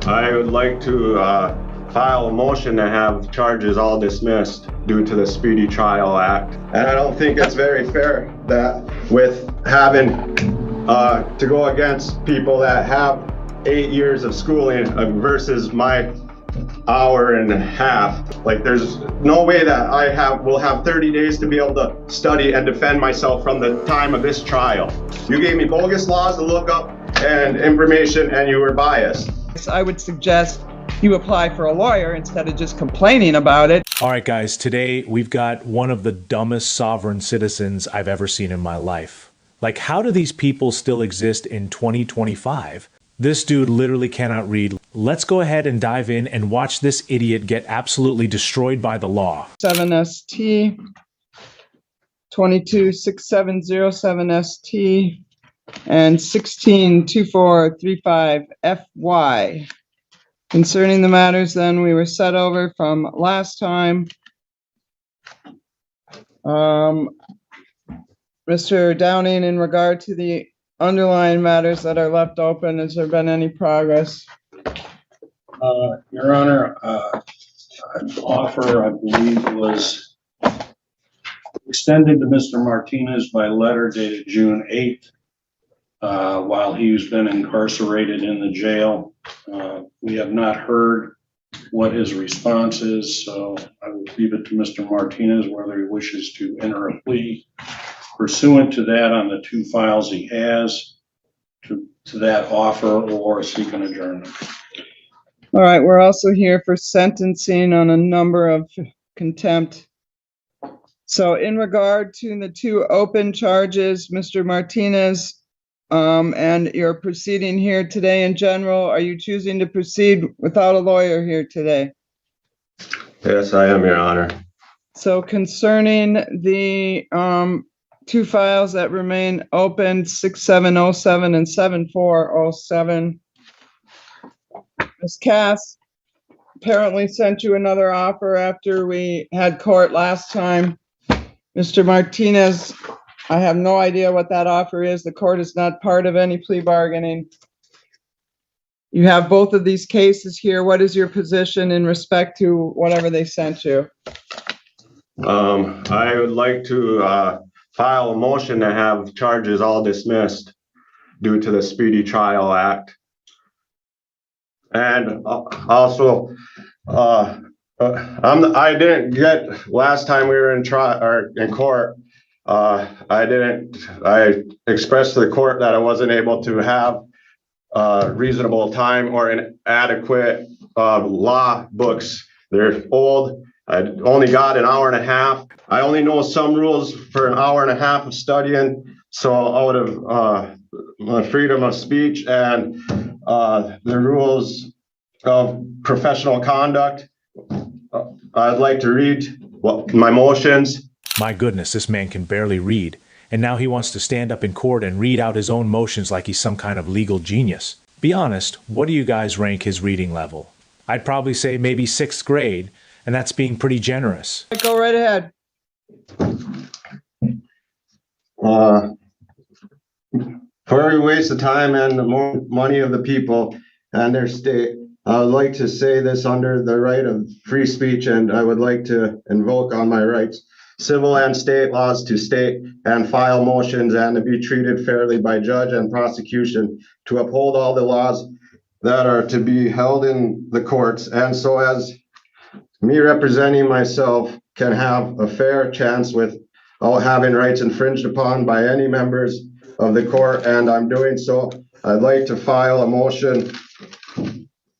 I would like to file a motion to have charges all dismissed due to the Speedy Trial Act. And I don't think it's very fair that with having to go against people that have 8 years of schooling versus my hour and a half. Like, there's no way that will have 30 days to be able to study and defend myself from the time of this trial. You gave me bogus laws to look up and information, and you were biased. I would suggest you apply for a lawyer instead of just complaining about it. All right, guys, today we've got one of the dumbest sovereign citizens I've ever seen in my life. Like, how do these people still exist in 2025? This dude literally cannot read. Let's go ahead and dive in and watch this idiot get absolutely destroyed by the law. 7ST 226707ST and 162435FY. Concerning the matters then we were set over from last time, Mr. Downing, in regard to the underlying matters that are left open, has there been any progress? Your Honor, an offer, I believe, was extended to Mr. Martinez by letter dated June 8th, while he's been incarcerated in the jail. We have not heard what his response is, so I will leave it to Mr. Martinez whether he wishes to enter a plea pursuant to that on the two files he has to that offer, or seek an adjournment. All right, we're also here for sentencing on a number of contempt. So in regard to the two open charges, Mr. Martinez, and your proceeding here today in general, are you choosing to proceed without a lawyer here today? Yes, I am, Your Honor. So concerning the two files that remain open, 6707 and 7407, Ms. Cass apparently sent you another offer after we had court last time. Mr. Martinez, I have no idea what that offer is. The court is not part of any plea bargaining. You have both of these cases here. What is your position in respect to whatever they sent you? I would like to file a motion to have charges all dismissed due to the Speedy Trial Act. And also, I didn't get, last time we were in court, I expressed to the court that I wasn't able to have reasonable time or an adequate law books. They're old. I only got an hour and a half. I only know some rules for an hour and a half of studying. So out of my freedom of speech and the rules of professional conduct, I'd like to read my motions. My goodness, this man can barely read. And now he wants to stand up in court and read out his own motions like he's some kind of legal genius. Be honest, what do you guys rank his reading level? I'd probably say maybe 6th grade, and that's being pretty generous. Go right ahead. For every waste of time and the more money of the people and their state, I would like to say this under the right of free speech, and I would like to invoke on my rights, civil and state laws, to state and file motions and to be treated fairly by judge and prosecution, to uphold all the laws that are to be held in the courts, and so as me representing myself can have a fair chance without having rights infringed upon by any members of the court. And I'm doing so. I'd like to file a motion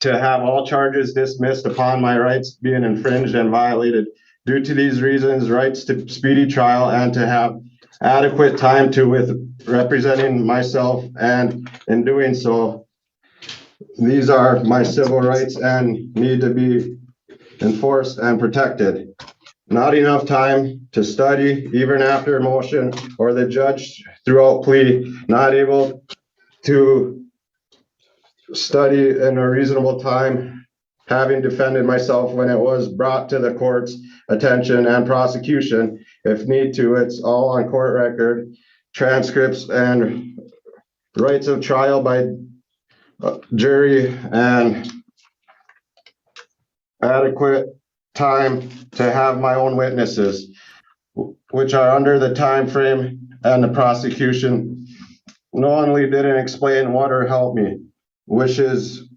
to have all charges dismissed upon my rights being infringed and violated. Due to these reasons, rights to speedy trial and to have adequate time to with representing myself, and in doing so, these are my civil rights and need to be enforced and protected. Not enough time to study, even after motion, or the judge throughout plea, not able to study in a reasonable time, having defended myself when it was brought to the court's attention and prosecution, if need to. It's all on court record, transcripts and rights of trial by jury and adequate time to have my own witnesses, which are under the time frame, and the prosecution knowingly didn't explain what or help me, which is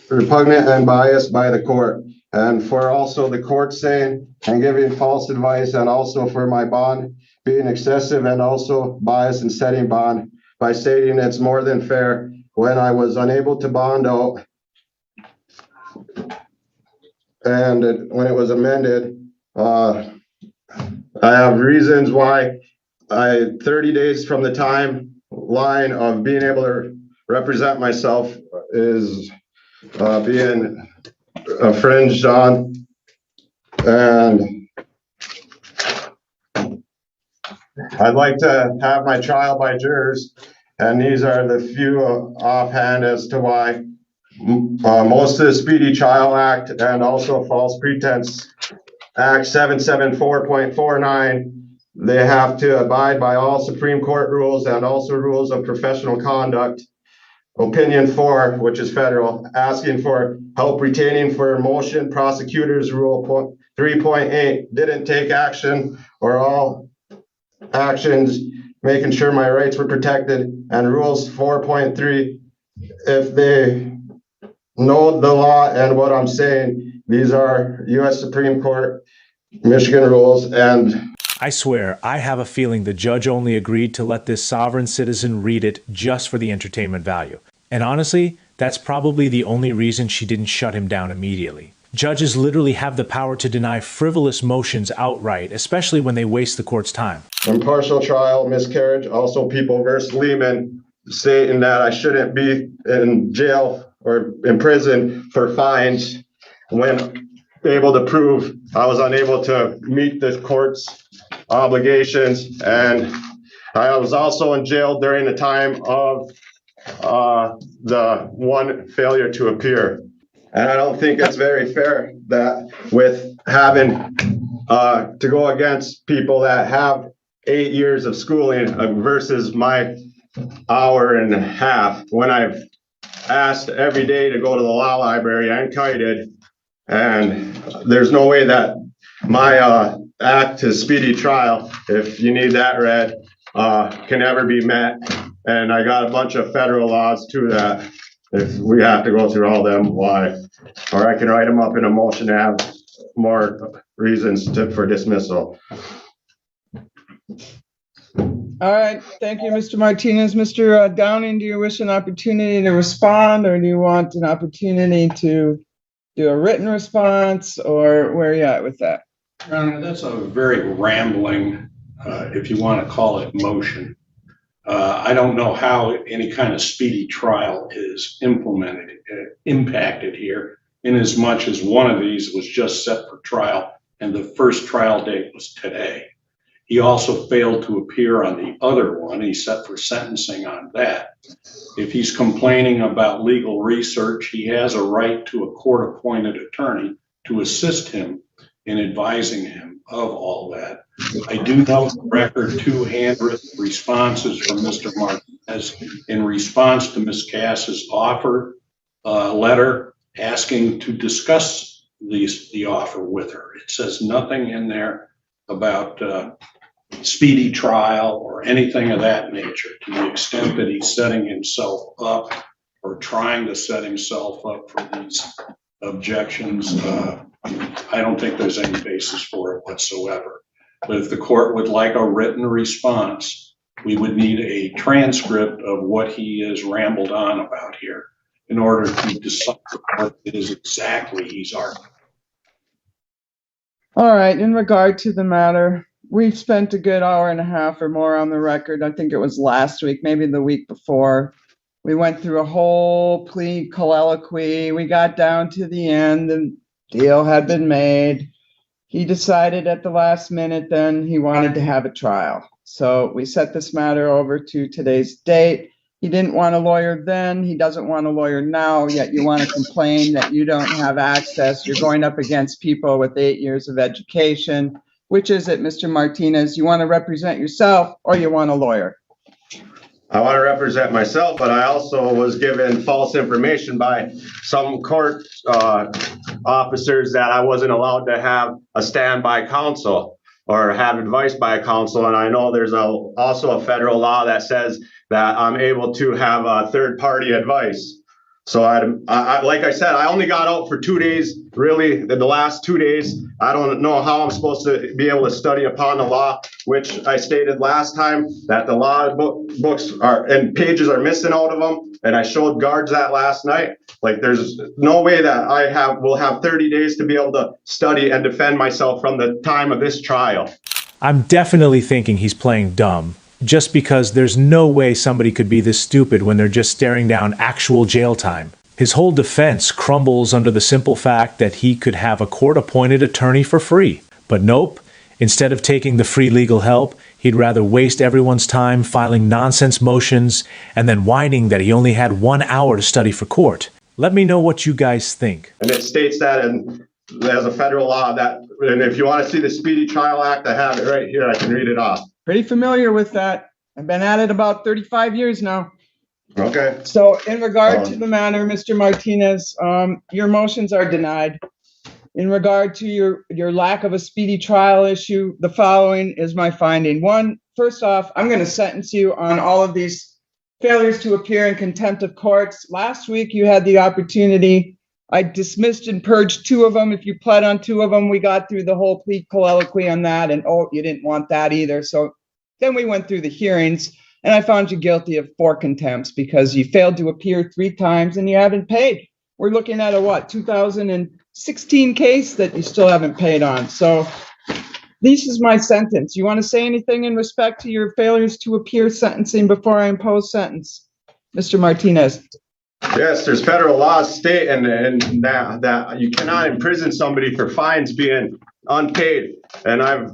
repugnant and biased by the court. And for also the court saying and giving false advice, and also for my bond being excessive and also biased in setting bond by stating it's more than fair when I was unable to bond out. And when it was amended, I have reasons why 30 days from the timeline of being able to represent myself is being infringed on. And I'd like to have my trial by jurors, and these are the few offhand as to why. Most of the Speedy Trial Act and also False Pretense Act 774.49, they have to abide by all Supreme Court rules and also rules of professional conduct. Opinion 4, which is federal, asking for help retaining for motion. Prosecutors Rule 3.8, didn't take action or all actions making sure my rights were protected. And Rules 4.3, if they know the law and what I'm saying, these are U.S. Supreme Court, Michigan rules. And I swear, I have a feeling the judge only agreed to let this sovereign citizen read it just for the entertainment value. And honestly, that's probably the only reason she didn't shut him down immediately. Judges literally have the power to deny frivolous motions outright, especially when they waste the court's time. Impartial trial, miscarriage, also People versus Lehman, stating that I shouldn't be in jail or in prison for fines when able to prove I was unable to meet the court's obligations. And I was also in jail during the time of the one failure to appear. And I don't think it's very fair that with having to go against people that have 8 years of schooling versus my hour and a half, when I've asked every day to go to the law library and kited, and there's no way that my act to speedy trial, if you need that read, can ever be met. And I got a bunch of federal laws to that. If we have to go through all them, why? Or I can write them up in a motion to have more reasons for dismissal. All right, thank you, Mr. Martinez. Mr. Downing, do you wish an opportunity to respond, or do you want an opportunity to do a written response, or where are you at with that? Your Honor, that's a very rambling, if you want to call it, motion. I don't know how any kind of speedy trial is impacted here, in as much as one of these was just set for trial and the first trial date was today. He also failed to appear on the other one. He's set for sentencing on that. If he's complaining about legal research, he has a right to a court-appointed attorney to assist him in advising him of all that. I do note the record 2 handwritten responses from Mr. Martinez in response to Ms. Cass's offer letter asking to discuss the offer with her. It says nothing in there about speedy trial or anything of that nature, to the extent that he's setting himself up or trying to set himself up for these objections. I don't think there's any basis for it whatsoever. But if the court would like a written response, we would need a transcript of what he has rambled on about here in order to decide what it is exactly he's arguing. All right, in regard to the matter, we've spent a good hour and a half or more on the record. I think it was last week, maybe the week before. We went through a whole plea colloquy. We got down to the end. The deal had been made. He decided at the last minute then he wanted to have a trial. So we set this matter over to today's date. He didn't want a lawyer then. He doesn't want a lawyer now, yet you want to complain that you don't have access. You're going up against people with 8 years of education. Which is it, Mr. Martinez? You want to represent yourself or you want a lawyer? I want to represent myself, but I also was given false information by some court officers that I wasn't allowed to have a standby counsel or have advice by a counsel. And I know there's also a federal law that says that I'm able to have third-party advice. So like I said, I only got out for 2 days, really, the last 2 days. I don't know how I'm supposed to be able to study upon the law, which I stated last time that the law books are and pages are missing out of them. And I showed guards that last night. Like, there's no way that will have 30 days to be able to study and defend myself from the time of this trial. I'm definitely thinking he's playing dumb, just because there's no way somebody could be this stupid when they're just staring down actual jail time. His whole defense crumbles under the simple fact that he could have a court-appointed attorney for free. But nope, instead of taking the free legal help, he'd rather waste everyone's time filing nonsense motions and then whining that he only had 1 hour to study for court. Let me know what you guys think. And it states that as a federal law and if you want to see the Speedy Trial Act, I have it right here. I can read it off. Pretty familiar with that. I've been at it about 35 years now. Okay. So in regard to the matter, Mr. Martinez, your motions are denied. In regard to your lack of a speedy trial issue, the following is my finding. One, first off, I'm going to sentence you on all of these failures to appear in contempt of courts. Last week, you had the opportunity. I dismissed and purged 2 of them. If you pled on 2 of them, we got through the whole plea colloquy on that. And you didn't want that either. So then we went through the hearings, and I found you guilty of 4 contempts because you failed to appear 3 times and you haven't paid. We're looking at a 2016 case that you still haven't paid on. So this is my sentence. You want to say anything in respect to your failures to appear sentencing before I impose sentence? Mr. Martinez. Yes, there's federal laws state and that you cannot imprison somebody for fines being unpaid. And I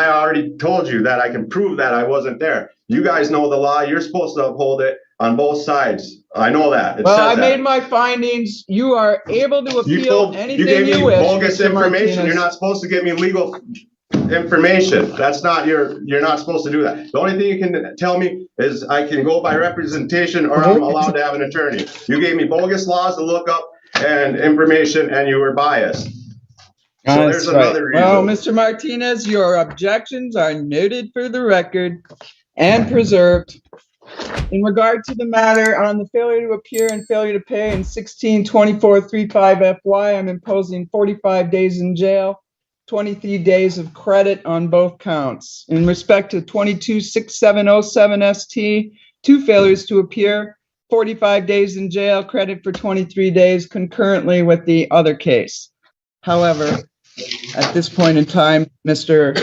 already told you that I can prove that I wasn't there. You guys know the law. You're supposed to uphold it on both sides. I know that. Well, I made my findings. You are able to appeal anything you gave me you wish. bogus Mr. information. Martinez. You're not supposed to give me legal information. You're not supposed to do that. The only thing you can tell me is I can go by representation or I'm allowed to have an attorney. You gave me bogus laws to look up and information and you were biased. So there's another reason. Well, Mr. Martinez, your objections are noted for the record and preserved. In regard to the matter on the failure to appear and failure to pay in 162435 FY, I'm imposing 45 days in jail, 23 days of credit on both counts. In respect to 226707 ST, 2 failures to appear, 45 days in jail, credit for 23 days concurrently with the other case. However, at this point in time, Mr.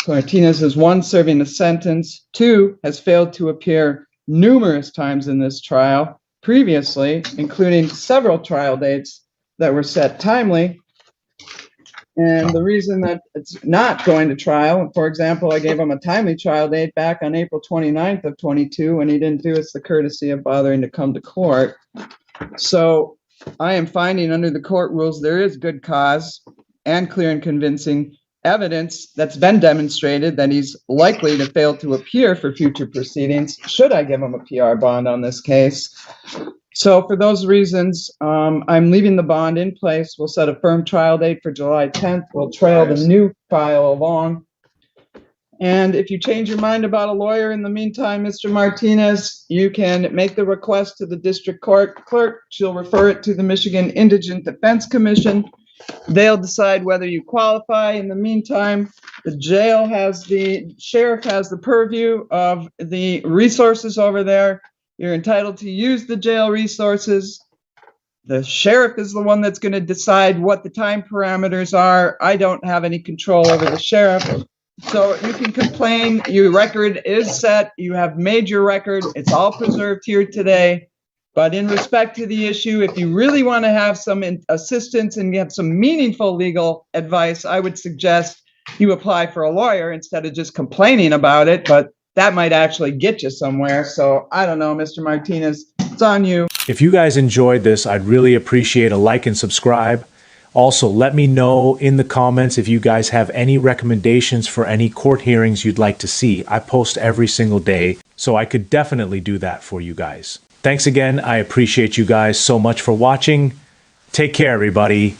Martinez is 1, serving a sentence, 2, has failed to appear numerous times in this trial previously, including several trial dates that were set timely. And the reason that it's not going to trial, for example, I gave him a timely trial date back on April 29th of 22 when he didn't do us the courtesy of bothering to come to court. So I am finding under the court rules there is good cause and clear and convincing evidence that's been demonstrated that he's likely to fail to appear for future proceedings should I give him a PR bond on this case. So for those reasons, I'm leaving the bond in place. We'll set a firm trial date for July 10th. We'll trail the new file along. And if you change your mind about a lawyer in the meantime, Mr. Martinez, you can make the request to the district court clerk. She'll refer it to the Michigan Indigent Defense Commission. They'll decide whether you qualify. In the meantime, the sheriff has the purview of the resources over there. You're entitled to use the jail resources. The sheriff is the one that's going to decide what the time parameters are. I don't have any control over the sheriff. So you can complain. Your record is set. You have made your record. It's all preserved here today. But in respect to the issue, if you really want to have some assistance and get some meaningful legal advice, I would suggest you apply for a lawyer instead of just complaining about it. But that might actually get you somewhere. So I don't know, Mr. Martinez, it's on you. If you guys enjoyed this, I'd really appreciate a like and subscribe. Also, let me know in the comments if you guys have any recommendations for any court hearings you'd like to see. I post every single day, so I could definitely do that for you guys. Thanks again. I appreciate you guys so much for watching. Take care, everybody.